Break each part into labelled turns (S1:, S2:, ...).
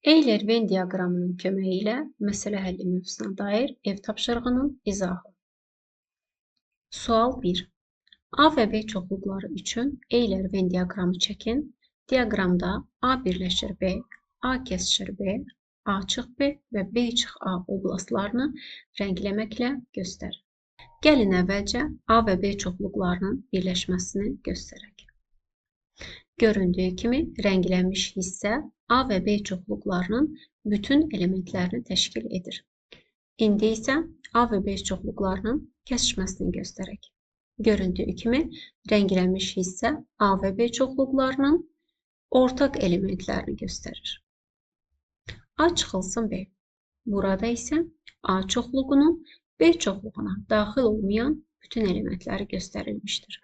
S1: Euler Venn diaqramının köməyi ilə məsələ həlli mövzusuna dair ev tapşırığının izahı. Sual 1. A və B çoxluqları üçün Euler Venn diaqramı çəkin. Diaqramda A birləşir B, A kəsişir B, A çıx B və B çıx A oblastlarını rəngləməklə göstər. Gəlin əvvəlcə A və B çoxluqlarının birləşməsini göstərək. Göründüyü kimi rənglənmiş hissə A və B çoxluqlarının bütün elementlərini təşkil edir. İndi isə A və B çoxluqlarının kəsişməsini göstərək. Göründüyü kimi rənglənmiş hissə A və B çoxluqlarının ortaq elementlərini göstərir. A çıxılsın B. Burada isə A çoxluğunun B çoxluğuna daxil olmayan bütün elementləri göstərilmişdir.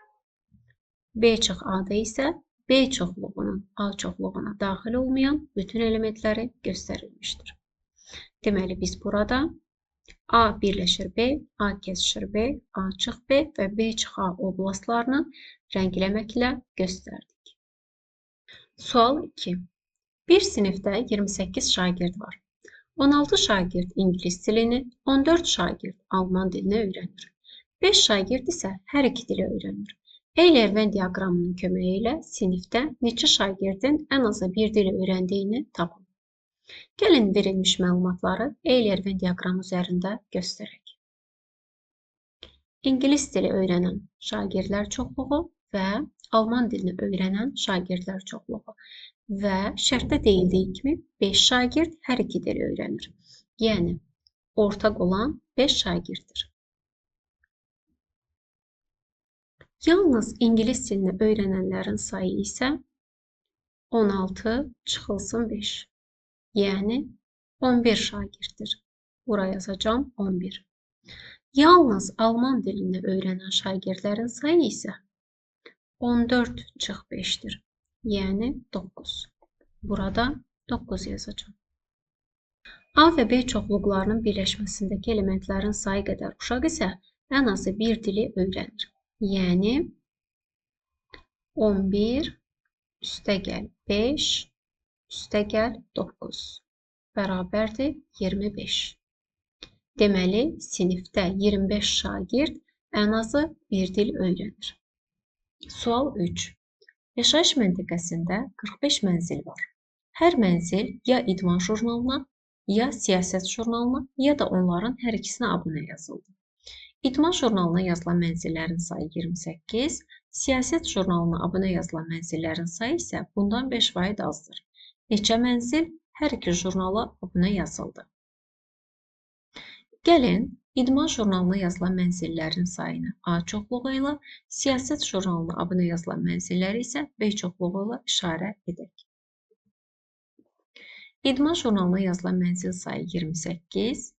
S1: B çıx A-da isə B çoxluğunun A çoxluğuna daxil olmayan bütün elementləri göstərilmişdir. Deməli, biz burada A birləşir B, A kəsişir B, A çıx B və B çıx A oblastlarını rəngləməklə göstərdik. Sual 2. Bir sinifdə 28 şagird var. 16 şagird ingilis dilini, 14 şagird alman dilini öyrənir. 5 şagird isə hər iki dili öyrənir. Euler Venn diaqramının köməyi ilə sinifdə neçə şagirdin ən azı bir dili öyrəndiyini tapın. Gəlin verilmiş məlumatları Euler Venn diaqramı üzərində göstərək. İngilis dili öyrənən şagirdlər çoxluğu və alman dilini öyrənən şagirdlər çoxluğu və şərtdə deyildiyi kimi 5 şagird hər iki dili öyrənir. Yəni, ortaq olan 5 şagirddir. Yalnız ingilis dilini öyrənənlərin sayı isə 16 çıxılsın 5. Yəni 11 şagirddir. Buraya yazacağım 11. Yalnız alman dilini öyrənən şagirdlərin sayı isə 14 çıx 5'dir. Yəni 9. Burada 9 yazacağım. A və B çoxluqlarının birləşməsindəki elementlərin sayı qədər uşaq isə ən azı bir dili öyrənir. Yəni 11 üstəgəl 5 üstəgəl 9 bərabərdir 25. Deməli, sinifdə 25 şagird ən azı bir dil öyrənir. Sual 3. Yaşayış məntəqəsində 45 mənzil var. Hər mənzil ya idman jurnalına, ya siyasət jurnalına, ya da onların hər ikisinə abunə yazıldı. İdman jurnalına yazılan mənzillərin sayı 28, siyasət jurnalına abunə yazılan mənzillərin sayı isə bundan 5% azdır. Neçə mənzil hər iki jurnala abunə yazıldı? Gəlin, idman jurnalına yazılan mənzillərin sayını A çoxluğu ilə, siyasət jurnalına abunə yazılan mənzilləri isə B çoxluğu ilə işarə edək. İdman jurnalına yazılan mənzil sayı 28,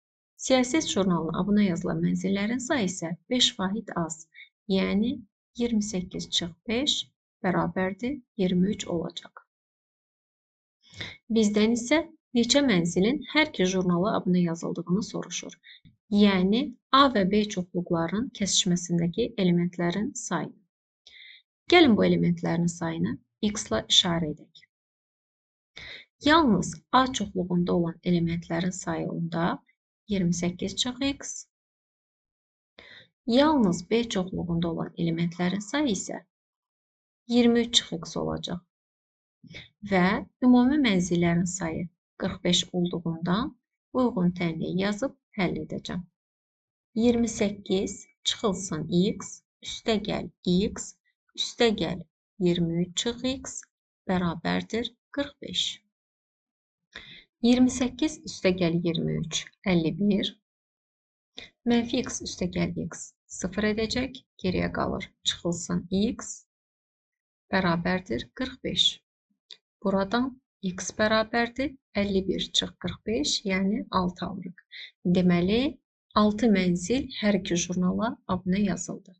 S1: siyasət jurnalına abunə yazılan mənzillərin sayı isə 5% az, yəni 28 çıx 5 bərabərdir 23 olacaq. Bizdən isə neçə mənzilin hər iki jurnala abunə yazıldığını soruşur. Yəni A və B çoxluqlarının kəsişməsindəki elementlərin sayını. Gəlin bu elementlərin sayını X ilə işarə edək. Yalnız A çoxluğunda olan elementlərin sayı onda 28 çıx X. Yalnız B çoxluğunda olan elementlərin sayı isə 23 çıx X olacaq. Və ümumi mənzillərin sayı 45 olduğundan uyğun tənliyi yazıb həll edəcəm. 28 çıxılsın X, üstəgəl X, üstəgəl 23 çıx X bərabərdir 45. 28 üstəgəl 23 51. Mənfi X üstəgəl X 0 edəcək. Geriyə qalır çıxılsın X bərabərdir 45. Buradan X bərabərdir 51 çıx 45, yəni 6 alırıq. Deməli, 6 mənzil hər iki jurnala abunə yazıldı.